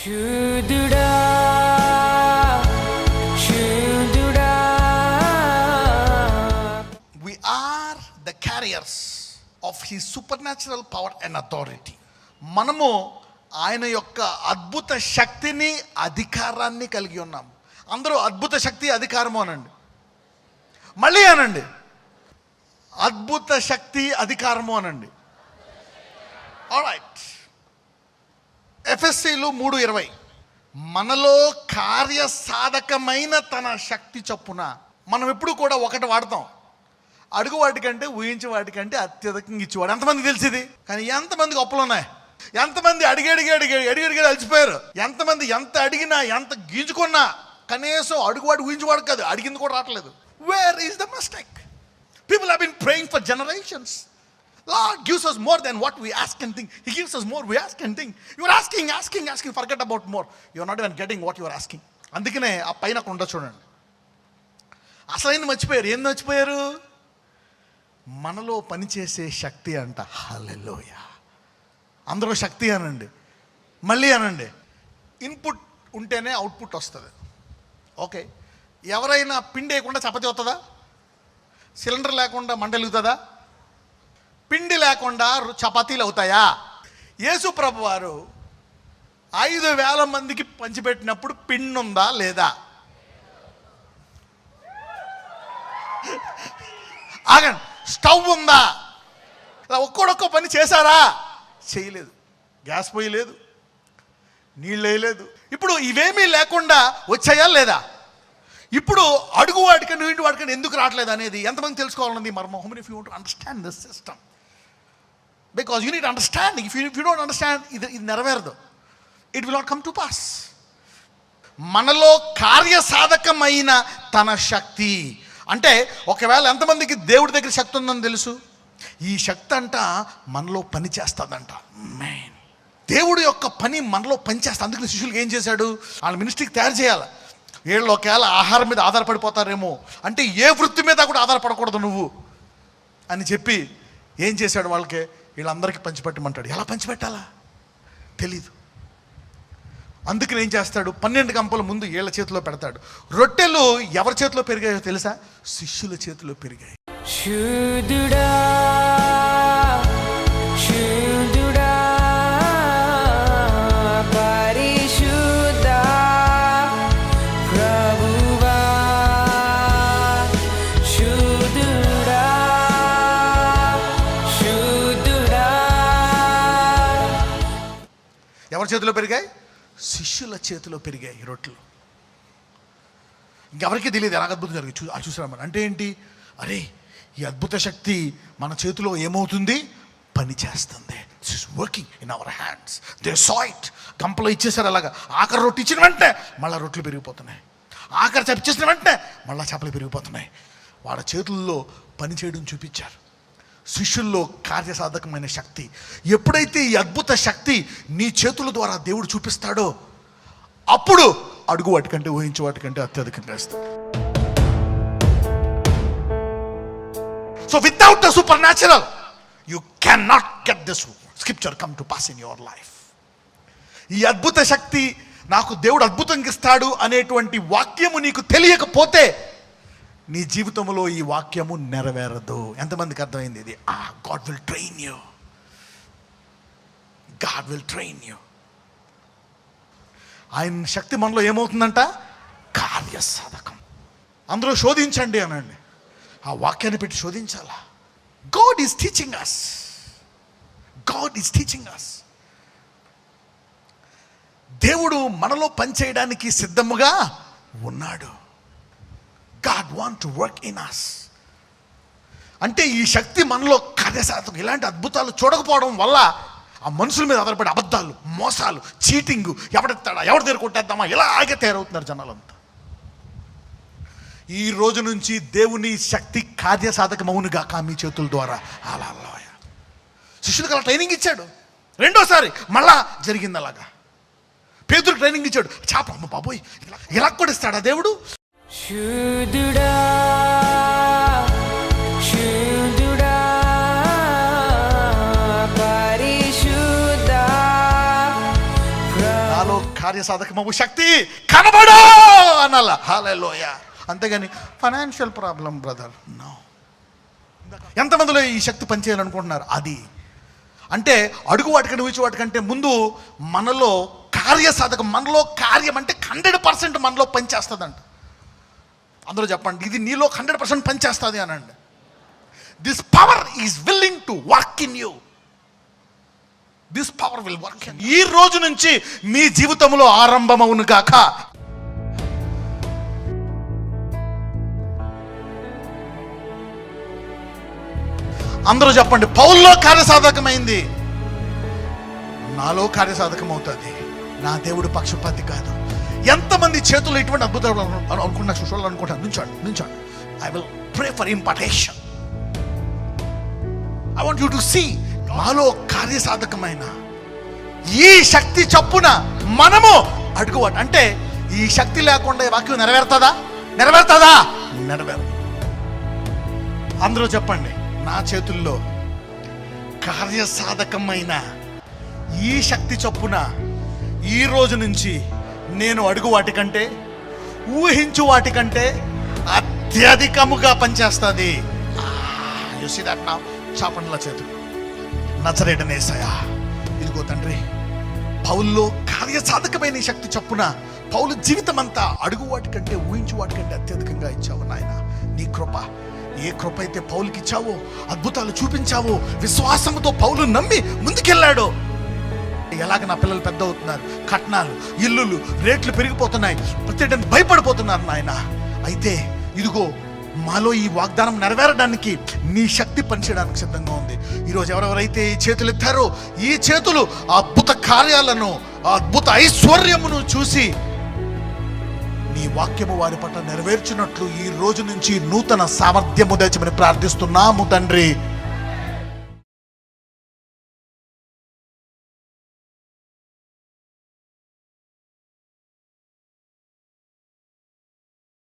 శూదుడా శూదుడా. We are the carriers of his supernatural power and authority. మనము ఆయన యొక్క అద్భుత శక్తిని అధికారాన్ని కలిగి ఉన్నాము. అందరూ అద్భుత శక్తి అధికారము అనండి, మళ్ళీ అనండి, అద్భుత శక్తి అధికారము అనండి. ఆల్రైట్, ఎఫెసీలు 3:20 మనలో కార్యసాధకమైన తన శక్తి చొప్పున. మనం ఎప్పుడు కూడా ఒకటి వాడతాం, అడుగు వాటికంటే ఊహించే వాటికంటే అత్యధికంగా ఇచ్చేవాడు. ఎంతమంది తెలిసింది? కానీ ఎంతమందికి అప్పులు ఉన్నాయి? ఎంతమంది అడిగి అలసిపోయారు? ఎంతమంది ఎంత అడిగినా ఎంత గీంచుకున్నా కనీసం అడుగువాడు ఊహించేవాడు కాదు, అడిగింది కూడా రావట్లేదు. Where is the mistake? People have been praying for generations. Lord gives us more than what we ask and think. He gives us more we ask and think. You are asking, forget about more. You are not even getting what you are asking. అందుకనే ఆ పైన కొండ చూడండి, అసలైన మర్చిపోయారు. ఏం మర్చిపోయారు? మనలో పనిచేసే శక్తి అంట. హల్లెలూయా. అందరూ శక్తి అనండి, మళ్ళీ అనండి. ఇన్పుట్ ఉంటేనే అవుట్పుట్ వస్తుంది. ఓకే, ఎవరైనా పిండి వేయకుండా చపాతీ వస్తుందా? సిలిండర్ లేకుండా మంట వెలుగుతుందా? పిండి లేకుండా చపాతీలు అవుతాయా? యేసు ప్రభు వారు 5,000 మందికి పంచిపెట్టినప్పుడు పిండి ఉందా లేదా? ఆగండి, స్టవ్ ఉందా? ఒక్కొక్క పని చేశారా? చేయలేదు. గ్యాస్ పొయ్యి లేదు, నీళ్ళు వేయలేదు. ఇప్పుడు ఇవేమీ లేకుండా వచ్చాయా లేదా? ఇప్పుడు అడుగు వాటికని ఇంటి వాటికని ఎందుకు రావట్లేదు అనేది ఎంతమంది తెలుసుకోవాలన్నది మర్మం. How many of you want to understand this system? Because you need understanding. If you don't understand, ఇది నెరవేరదు. It will not come to pass. మనలో కార్యసాధకమైన తన శక్తి అంటే, ఒకవేళ ఎంతమందికి దేవుడి దగ్గర శక్తి ఉందని తెలుసు? ఈ శక్తి అంట మనలో పని చేస్తుందంట. మెయిన్ దేవుడి యొక్క పని మనలో పనిచేస్తుంది. అందుకని శిష్యులకు ఏం చేశాడు? వాళ్ళ మినిస్ట్రీకి తయారు చేయాలి. వీళ్ళు ఒకవేళ ఆహారం మీద ఆధారపడిపోతారేమో, అంటే ఏ వృత్తి మీద కూడా ఆధారపడకూడదు నువ్వు అని చెప్పి ఏం చేశాడు? వాళ్ళకి వీళ్ళందరికీ పంచిపెట్టమంటాడు. ఎలా పంచిపెట్టాలా తెలీదు. అందుకని ఏం చేస్తాడు? 12 గంపల ముందు వీళ్ళ చేతిలో పెడతాడు. రొట్టెలు ఎవరి చేతిలో పెరిగాయో తెలుసా? శిష్యుల చేతిలో పెరిగాయి. శూదుడా శూదుడా పరిశుద్ధ ప్రభువా శూదుడా శూదుడా. ఎవరి చేతిలో పెరిగాయి? శిష్యుల చేతిలో పెరిగాయి రొట్టెలు. ఇంకెవరికి తెలియదు ఎలాగ అద్భుతం జరిగింది. చూసామని అంటే ఏంటి? అరే, ఈ అద్భుత శక్తి మన చేతిలో ఏమవుతుంది? పని చేస్తుంది. This is working in our hands. They saw it. గంపలో ఇచ్చేసారు అలాగా. ఆఖరి రొట్టె ఇచ్చిన వెంటనే మళ్ళీ రొట్టెలు పెరిగిపోతున్నాయి. ఆఖరి చేప ఇచ్చేసిన వెంటనే మళ్ళీ చేపలు పెరిగిపోతున్నాయి. వాళ్ళ చేతుల్లో పని చేయడం చూపించారు. శిష్యుల్లో కార్యసాధకమైన శక్తి. ఎప్పుడైతే ఈ అద్భుత శక్తి నీ చేతుల ద్వారా దేవుడు చూపిస్తాడో, అప్పుడు అడుగు వాటికంటే ఊహించే వాటికంటే అత్యధికంగా ఇస్తాడు. So without the supernatural, you cannot get this scripture come to pass in your life. ఈ అద్భుత శక్తి నాకు దేవుడు అద్భుతంగా ఇస్తాడు అనేటువంటి వాక్యము నీకు తెలియకపోతే నీ జీవితంలో ఈ వాక్యము నెరవేరదు. ఎంతమందికి అర్థమైంది ఇది? God will train you. God will train you. ఆయన శక్తి మనలో ఏమవుతుందంట? కార్యసాధకం. అందరూ శోధించండి అనండి. ఆ వాక్యాన్ని పెట్టి శోధించాలా. God is teaching us. God is teaching us. దేవుడు మనలో పనిచేయడానికి సిద్ధముగా ఉన్నాడు. God want to work in us. అంటే ఈ శక్తి మనలో కార్యసాధకం. ఇలాంటి అద్భుతాలు చూడకపోవడం వల్ల ఆ మనుషుల మీద ఆధారపడి అబద్ధాలు, మోసాలు, చీటింగు, ఎవడెత్తాడా, ఎవరి దగ్గర కొట్టేద్దామా, ఇలాగే తయారవుతున్నారు జనాలంతా. ఈ రోజు నుంచి దేవుని శక్తి కార్యసాధకమవునుగా మీ చేతుల ద్వారా. అలా శిష్యులకు అలా ట్రైనింగ్ ఇచ్చాడు. రెండోసారి మళ్ళా జరిగింది అలాగా. పేతురు ట్రైనింగ్ ఇచ్చాడు. చాప, అమ్మ బాబోయ్, ఇలా కూడా ఇస్తాడా దేవుడు? శూదుడా శూదుడా పరిశుద్ధ. నాలో కార్యసాధకమవు శక్తి కనబడు అనాల. హల్లెలూయా. అంతేగాని ఫైనాన్షియల్ ప్రాబ్లం బ్రదర్ నో. ఎంతమందిలో ఈ శక్తి పనిచేయాలనుకుంటున్నారు? అది అంటే అడుగు వాటికంటే ఊచి వాటికంటే ముందు మనలో కార్యసాధకం, మనలో కార్యం అంటే 100% మనలో పనిచేస్తుందంట. అందరూ చెప్పండి, ఇది నీలో 100% పనిచేస్తుంది అనండి. This power is willing to work in you. This power will work in. ఈ రోజు నుంచి మీ జీవితంలో ఆరంభమవును గాక. అందరూ చెప్పండి, పౌల్లో కార్యసాధకమైంది, నాలో కార్యసాధకం అవుతుంది. నా దేవుడు పక్షపాతి కాదు. ఎంతమంది చేతుల్లో ఇటువంటి అద్భుతాలు అనుకున్నా చూడాలనుకుంటాను? నుంచోండి. I will pray for impartation. I want you to see నాలో కార్యసాధకమైన ఈ శక్తి చొప్పున మనము అడుగువాడు. అంటే ఈ శక్తి లేకుండా ఈ వాక్యం నెరవేరుతుందా? నెరవేరదు. అందరూ చెప్పండి, నా చేతుల్లో కార్యసాధకమైన ఈ శక్తి చొప్పున ఈ రోజు నుంచి నేను అడుగు వాటికంటే, ఊహించు వాటికంటే అత్యధికముగా పనిచేస్తుంది. You see that now. చాపండ్ల చేతులు. నజరేయుడైన యేసయ్యా, ఇదిగో తండ్రి, పౌల్లో కార్యసాధకమైన ఈ శక్తి చొప్పున పౌలు జీవితం అంతా అడుగు వాటికంటే, ఊహించు వాటికంటే అత్యధికంగా ఇచ్చావు నాయన. నీ కృప, ఏ కృప అయితే పౌలుకి ఇచ్చావో, అద్భుతాలు చూపించావో, విశ్వాసంతో పౌలు నమ్మి ముందుకెళ్ళాడు. ఎలాగ నా పిల్లలు పెద్ద అవుతున్నారు, కట్నాలు, ఇల్లులు, రేట్లు పెరిగిపోతున్నాయి, ప్రతి భయపడిపోతున్నారు నాయన. అయితే ఇదిగో మాలో ఈ వాగ్దానం నెరవేరడానికి నీ శక్తి పనిచేయడానికి సిద్ధంగా ఉంది. ఈరోజు ఎవరెవరైతే ఈ చేతులు ఎత్తారో, ఈ చేతులు అద్భుత కార్యాలను, అద్భుత ఐశ్వర్యమును చూసి నీ వాక్యము వారి పట్ల నెరవేర్చినట్లు ఈ రోజు నుంచి నూతన సామర్థ్యము తెచ్చమని ప్రార్థిస్తున్నాము తండ్రి.